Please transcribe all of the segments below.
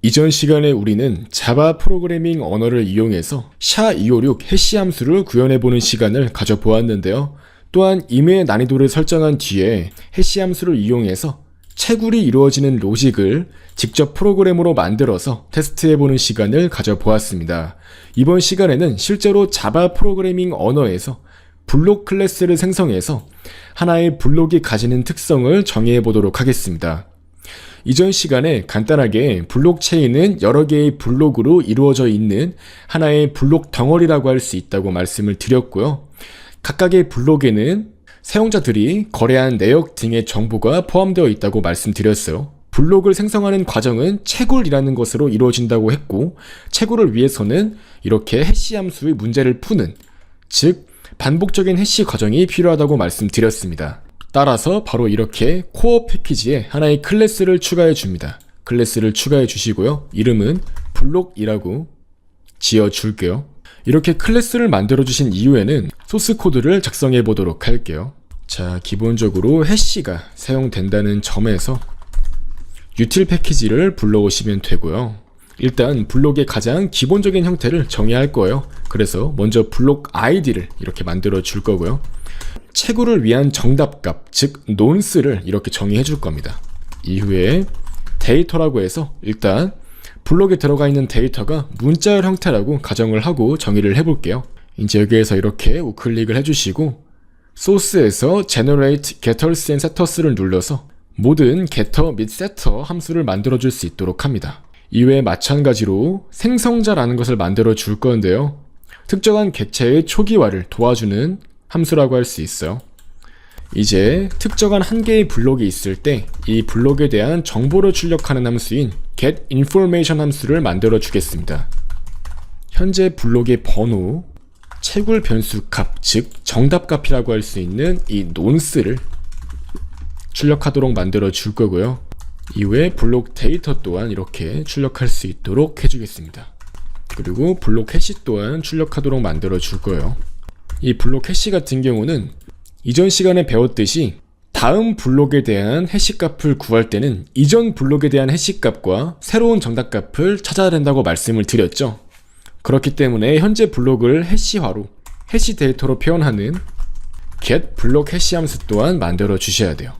이전 시간에 우리는 자바 프로그래밍 언어를 이용해서 SHA-256 해시 함수를 구현해보는 시간을 가져보았는데요. 또한 임의의 난이도를 설정한 뒤에 해시 함수를 이용해서 채굴이 이루어지는 로직을 직접 프로그램으로 만들어서 테스트해보는 시간을 가져보았습니다. 이번 시간에는 실제로 자바 프로그래밍 언어에서 블록 클래스를 생성해서 하나의 블록이 가지는 특성을 정의해보도록 하겠습니다. 이전 시간에 간단하게 블록체인은 여러 개의 블록으로 이루어져 있는 하나의 블록 덩어리라고 할 수 있다고 말씀을 드렸고요. 각각의 블록에는 사용자들이 거래한 내역 등의 정보가 포함되어 있다고 말씀드렸어요. 블록을 생성하는 과정은 채굴이라는 것으로 이루어진다고 했고, 채굴을 위해서는 이렇게 해시 함수의 문제를 푸는, 즉 반복적인 해시 과정이 필요하다고 말씀드렸습니다. 따라서 바로 이렇게 코어 패키지에 하나의 클래스를 추가해 줍니다. 클래스를 추가해 주시고요. 이름은 블록이라고 지어 줄게요. 이렇게 클래스를 만들어 주신 이후에는 소스 코드를 작성해 보도록 할게요. 자, 기본적으로 해시가 사용된다는 점에서 util 패키지를 불러오시면 되고요. 일단 블록의 가장 기본적인 형태를 정의할 거예요. 그래서 먼저 블록 id를 이렇게 만들어 줄 거고요. 채굴을 위한 정답값, 즉 nonce를 이렇게 정의해 줄 겁니다. 이후에 데이터라고 해서 일단 블록에 들어가 있는 데이터가 문자열 형태라고 가정을 하고 정의를 해볼게요. 이제 여기에서 이렇게 우클릭을 해주시고 소스에서 generate getters and setters를 눌러서 모든 getter 및 setter 함수를 만들어 줄 수 있도록 합니다. 이외에 마찬가지로 생성자라는 것을 만들어 줄 건데요. 특정한 객체의 초기화를 도와주는 함수라고 할 수 있어요. 이제 특정한 한 개의 블록이 있을 때 이 블록에 대한 정보를 출력하는 함수인 getInformation 함수를 만들어 주겠습니다. 현재 블록의 번호, 채굴 변수 값, 즉 정답값이라고 할 수 있는 이 nonce를 출력하도록 만들어 줄 거고요. 이후에 블록 데이터 또한 이렇게 출력할 수 있도록 해주겠습니다. 그리고 블록 해시 또한 출력하도록 만들어 줄 거예요. 이 블록 해시 같은 경우는 이전 시간에 배웠듯이 다음 블록에 대한 해시값을 구할 때는 이전 블록에 대한 해시값과 새로운 정답값을 찾아야 된다고 말씀을 드렸죠. 그렇기 때문에 현재 블록을 해시화로 해시 데이터로 표현하는 get 블록 해시 함수 또한 만들어 주셔야 돼요.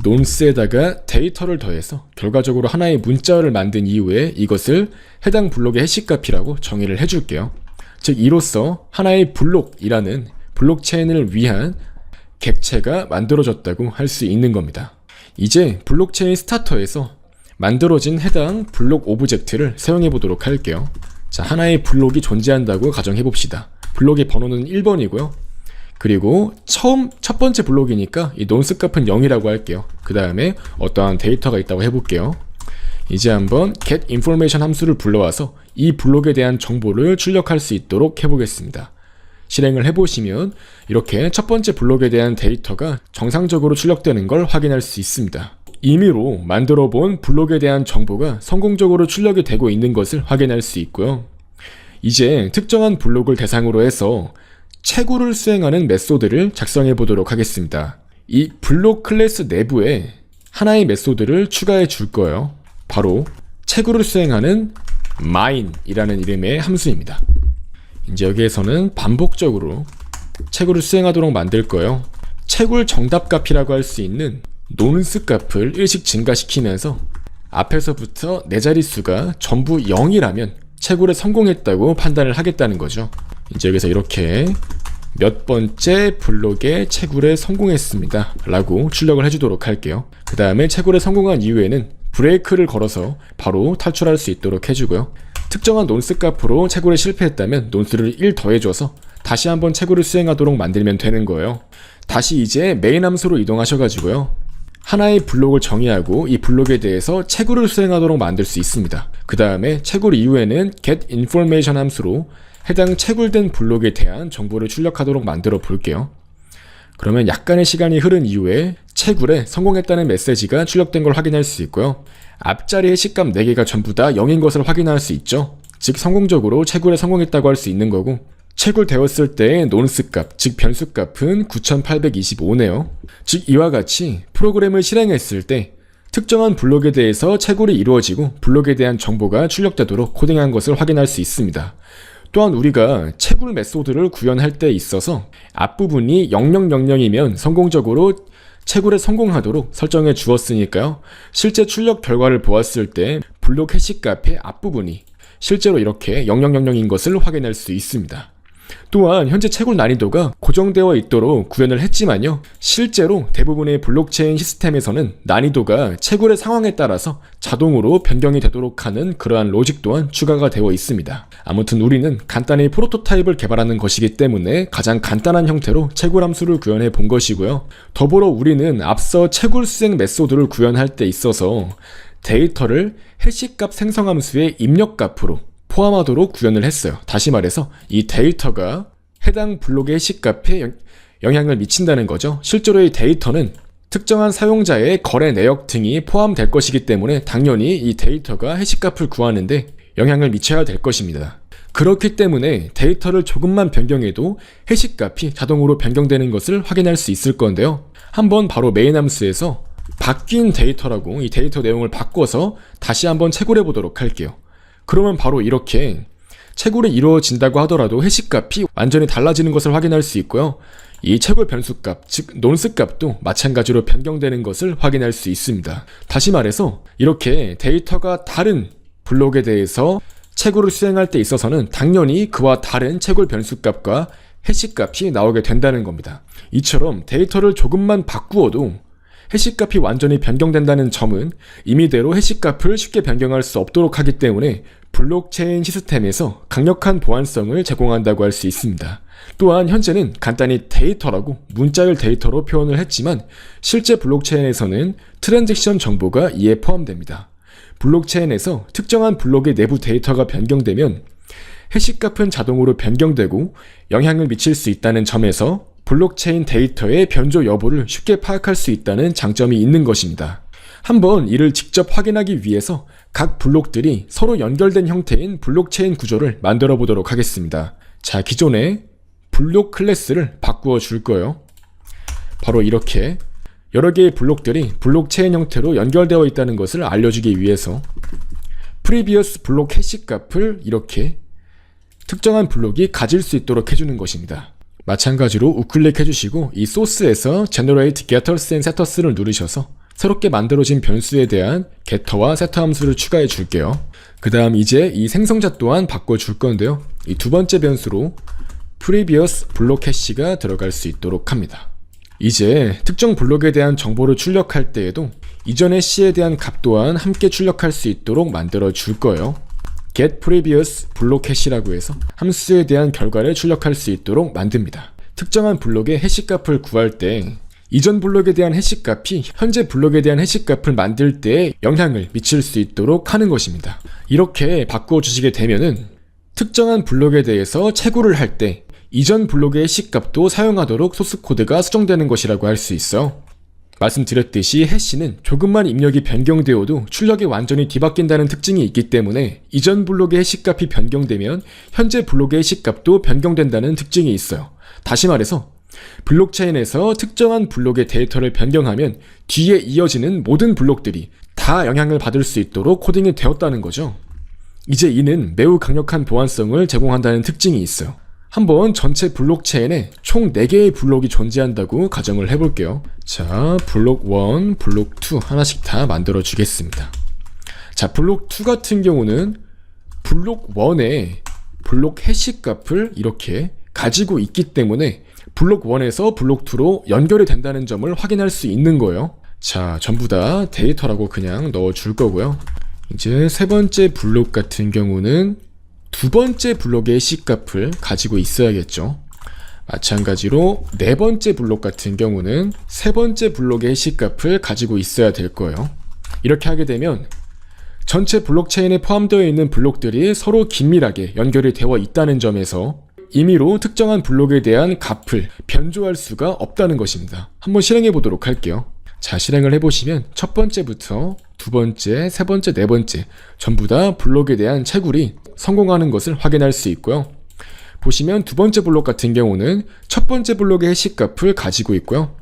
nonce에다가 데이터를 더해서 결과적으로 하나의 문자열을 만든 이후에 이것을 해당 블록의 해시값이라고 정의를 해줄게요. 즉 이로써 하나의 블록이라는 블록체인을 위한 객체가 만들어졌다고 할 수 있는 겁니다. 이제 블록체인 스타터에서 만들어진 해당 블록 오브젝트를 사용해 보도록 할게요. 자, 하나의 블록이 존재한다고 가정해 봅시다. 블록의 번호는 1번이고요. 그리고 첫 번째 블록이니까 이 nonce 값은 0이라고 할게요. 그 다음에 어떠한 데이터가 있다고 해볼게요. 이제 한번 getInformation 함수를 불러와서 이 블록에 대한 정보를 출력할 수 있도록 해보겠습니다. 실행을 해보시면 이렇게 첫 번째 블록에 대한 데이터가 정상적으로 출력되는 걸 확인할 수 있습니다. 임의로 만들어 본 블록에 대한 정보가 성공적으로 출력이 되고 있는 것을 확인할 수 있고요. 이제 특정한 블록을 대상으로 해서 채굴을 수행하는 메소드를 작성해 보도록 하겠습니다. 이 블록 클래스 내부에 하나의 메소드를 추가해 줄 거예요. 바로 채굴을 수행하는 mine이라는 이름의 함수입니다. 이제 여기에서는 반복적으로 채굴을 수행하도록 만들 거예요. 채굴 정답값이라고 할 수 있는 nonce 값을 1씩 증가시키면서 앞에서부터 네 자릿수가 전부 0이라면 채굴에 성공했다고 판단을 하겠다는 거죠. 이제 여기서 이렇게 몇 번째 블록에 채굴에 성공했습니다 라고 출력을 해주도록 할게요. 그 다음에 채굴에 성공한 이후에는 브레이크를 걸어서 바로 탈출할 수 있도록 해주고요. 특정한 nonce 값으로 채굴에 실패했다면 nonce를 1 더해줘서 다시 한번 채굴을 수행하도록 만들면 되는 거예요. 다시 이제 메인 함수로 이동하셔가지고요. 하나의 블록을 정의하고 이 블록에 대해서 채굴을 수행하도록 만들 수 있습니다. 그 다음에 채굴 이후에는 getInformation 함수로 해당 채굴된 블록에 대한 정보를 출력하도록 만들어 볼게요. 그러면 약간의 시간이 흐른 이후에 채굴에 성공했다는 메시지가 출력된 걸 확인할 수 있고요. 앞자리 해시값 4개가 전부 다 0인 것을 확인할 수 있죠. 즉 성공적으로 채굴에 성공했다고 할 수 있는 거고, 채굴되었을 때의 nonce 값, 즉 변수 값은 9825네요. 즉 이와 같이 프로그램을 실행했을 때 특정한 블록에 대해서 채굴이 이루어지고 블록에 대한 정보가 출력되도록 코딩한 것을 확인할 수 있습니다. 또한 우리가 채굴 메소드를 구현할 때 있어서 앞부분이 0000이면 성공적으로 채굴에 성공하도록 설정해 주었으니까요. 실제 출력 결과를 보았을 때 블록 해시값의 앞부분이 실제로 이렇게 0000인 것을 확인할 수 있습니다. 또한 현재 채굴 난이도가 고정되어 있도록 구현을 했지만요. 실제로 대부분의 블록체인 시스템에서는 난이도가 채굴의 상황에 따라서 자동으로 변경이 되도록 하는 그러한 로직 또한 추가가 되어 있습니다. 아무튼 우리는 간단히 프로토타입을 개발하는 것이기 때문에 가장 간단한 형태로 채굴 함수를 구현해 본 것이고요. 더불어 우리는 앞서 채굴 수행 메소드를 구현할 때 있어서 데이터를 해시값 생성함수의 입력값으로 포함하도록 구현을 했어요. 다시 말해서 이 데이터가 해당 블록의 해시값에 영향을 미친다는 거죠. 실제로 이 데이터는 특정한 사용자의 거래 내역 등이 포함될 것이기 때문에 당연히 이 데이터가 해시값을 구하는데 영향을 미쳐야 될 것입니다. 그렇기 때문에 데이터를 조금만 변경해도 해시값이 자동으로 변경되는 것을 확인할 수 있을 건데요. 한번 바로 메인 함수에서 바뀐 데이터라고 이 데이터 내용을 바꿔서 다시 한번 채굴해 보도록 할게요. 그러면 바로 이렇게 채굴이 이루어진다고 하더라도 해시값이 완전히 달라지는 것을 확인할 수 있고요. 이 채굴 변수값, 즉 논스 값도 마찬가지로 변경되는 것을 확인할 수 있습니다. 다시 말해서 이렇게 데이터가 다른 블록에 대해서 채굴을 수행할 때 있어서는 당연히 그와 다른 채굴 변수값과 해시값이 나오게 된다는 겁니다. 이처럼 데이터를 조금만 바꾸어도 해시값이 완전히 변경된다는 점은 임의대로 해시값을 쉽게 변경할 수 없도록 하기 때문에 블록체인 시스템에서 강력한 보안성을 제공한다고 할 수 있습니다. 또한 현재는 간단히 데이터라고 문자열 데이터로 표현을 했지만 실제 블록체인에서는 트랜잭션 정보가 이에 포함됩니다. 블록체인에서 특정한 블록의 내부 데이터가 변경되면 해시값은 자동으로 변경되고 영향을 미칠 수 있다는 점에서 블록체인 데이터의 변조 여부를 쉽게 파악할 수 있다는 장점이 있는 것입니다. 한번 이를 직접 확인하기 위해서 각 블록들이 서로 연결된 형태인 블록체인 구조를 만들어 보도록 하겠습니다. 자, 기존의 블록 클래스를 바꾸어 줄 거예요. 바로 이렇게 여러 개의 블록들이 블록체인 형태로 연결되어 있다는 것을 알려주기 위해서 previous 블록 해시 값을 이렇게 특정한 블록이 가질 수 있도록 해주는 것입니다. 마찬가지로 우클릭 해주시고 이 소스에서 generate getters and setters를 누르셔서 새롭게 만들어진 변수에 대한 getter와 setter 함수를 추가해 줄게요. 그 다음 이제 이 생성자 또한 바꿔줄 건데요. 이 두 번째 변수로 previous 블록 해시가 들어갈 수 있도록 합니다. 이제 특정 블록에 대한 정보를 출력할 때에도 이전 해시에 대한 값 또한 함께 출력할 수 있도록 만들어 줄 거예요. get previous 블록 해시라고 해서 함수에 대한 결과를 출력할 수 있도록 만듭니다. 특정한 블록의 해시값을 구할 때 이전 블록에 대한 해시값이 현재 블록에 대한 해시값을 만들 때 영향을 미칠 수 있도록 하는 것입니다. 이렇게 바꾸어 주시게 되면은 특정한 블록에 대해서 채굴을 할 때 이전 블록의 해시값도 사용하도록 소스 코드가 수정되는 것이라고 할 수 있어요. 말씀드렸듯이 해시는 조금만 입력이 변경되어도 출력이 완전히 뒤바뀐다는 특징이 있기 때문에 이전 블록의 해시값이 변경되면 현재 블록의 해시값도 변경된다는 특징이 있어요. 다시 말해서 블록체인에서 특정한 블록의 데이터를 변경하면 뒤에 이어지는 모든 블록들이 다 영향을 받을 수 있도록 코딩이 되었다는 거죠. 이제 이는 매우 강력한 보안성을 제공한다는 특징이 있어요. 한번 전체 블록체인에 총 4개의 블록이 존재한다고 가정을 해볼게요. 자, 블록 1, 블록 2 하나씩 다 만들어 주겠습니다. 자, 블록 2 같은 경우는 블록 1의 블록 해시 값을 이렇게 가지고 있기 때문에 블록 1에서 블록 2로 연결이 된다는 점을 확인할 수 있는 거예요. 자, 전부 다 데이터라고 그냥 넣어 줄 거고요. 이제 세 번째 블록 같은 경우는 두 번째 블록의 해시값을 가지고 있어야겠죠. 마찬가지로 네 번째 블록 같은 경우는 세 번째 블록의 해시값을 가지고 있어야 될 거예요. 이렇게 하게 되면 전체 블록체인에 포함되어 있는 블록들이 서로 긴밀하게 연결이 되어 있다는 점에서 임의로 특정한 블록에 대한 값을 변조할 수가 없다는 것입니다. 한번 실행해 보도록 할게요. 자, 실행을 해보시면 첫 번째부터 두 번째, 세 번째, 네 번째 전부 다 블록에 대한 채굴이 성공하는 것을 확인할 수 있고요. 보시면 두 번째 블록 같은 경우는 첫 번째 블록의 해시값을 가지고 있고요.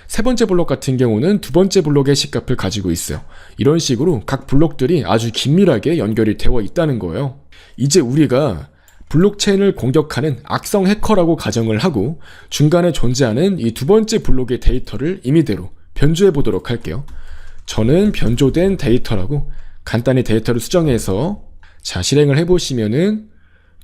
세 번째 블록 같은 경우는 두 번째 블록의 해시값을 가지고 있어요. 이런 식으로 각 블록들이 아주 긴밀하게 연결이 되어 있다는 거예요. 이제 우리가 블록체인을 공격하는 악성 해커라고 가정을 하고 중간에 존재하는 이 두 번째 블록의 데이터를 임의대로 변조해 보도록 할게요. 저는 변조된 데이터라고 간단히 데이터를 수정해서 실행을 해보시면은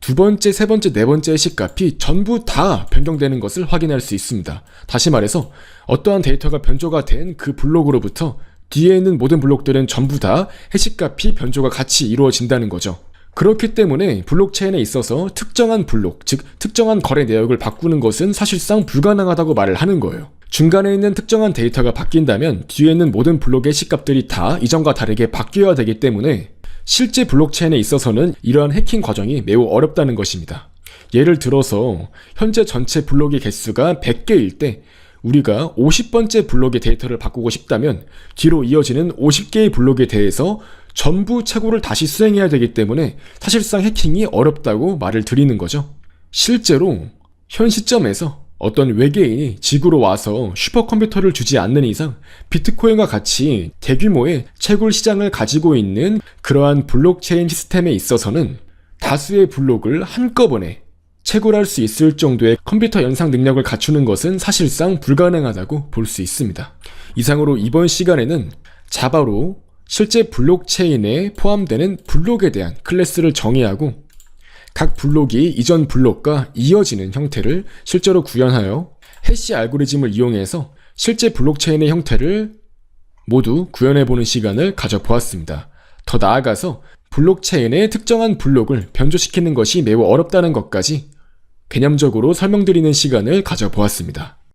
두 번째, 세 번째, 네 번째 해시값이 전부 다 변경되는 것을 확인할 수 있습니다. 다시 말해서 어떠한 데이터가 변조가 된 그 블록으로부터 뒤에 있는 모든 블록들은 전부 다 해시값이 변조가 같이 이루어진다는 거죠. 그렇기 때문에 블록체인에 있어서 특정한 블록, 즉 특정한 거래 내역을 바꾸는 것은 사실상 불가능하다고 말을 하는 거예요. 중간에 있는 특정한 데이터가 바뀐다면 뒤에 있는 모든 블록의 해시값들이 다 이전과 다르게 바뀌어야 되기 때문에 실제 블록체인에 있어서는 이러한 해킹 과정이 매우 어렵다는 것입니다. 예를 들어서 현재 전체 블록의 개수가 100개일 때 우리가 50번째 블록의 데이터를 바꾸고 싶다면 뒤로 이어지는 50개의 블록에 대해서 전부 채굴을 다시 수행해야 되기 때문에 사실상 해킹이 어렵다고 말을 드리는 거죠. 실제로 현 시점에서 어떤 외계인이 지구로 와서 슈퍼컴퓨터를 주지 않는 이상 비트코인과 같이 대규모의 채굴 시장을 가지고 있는 그러한 블록체인 시스템에 있어서는 다수의 블록을 한꺼번에 채굴할 수 있을 정도의 컴퓨터 연상 능력을 갖추는 것은 사실상 불가능하다고 볼 수 있습니다. 이상으로 이번 시간에는 자바로 실제 블록체인에 포함되는 블록에 대한 클래스를 정의하고 각 블록이 이전 블록과 이어지는 형태를 실제로 구현하여 해시 알고리즘을 이용해서 실제 블록체인의 형태를 모두 구현해보는 시간을 가져보았습니다. 더 나아가서 블록체인의 특정한 블록을 변조시키는 것이 매우 어렵다는 것까지 개념적으로 설명드리는 시간을 가져보았습니다.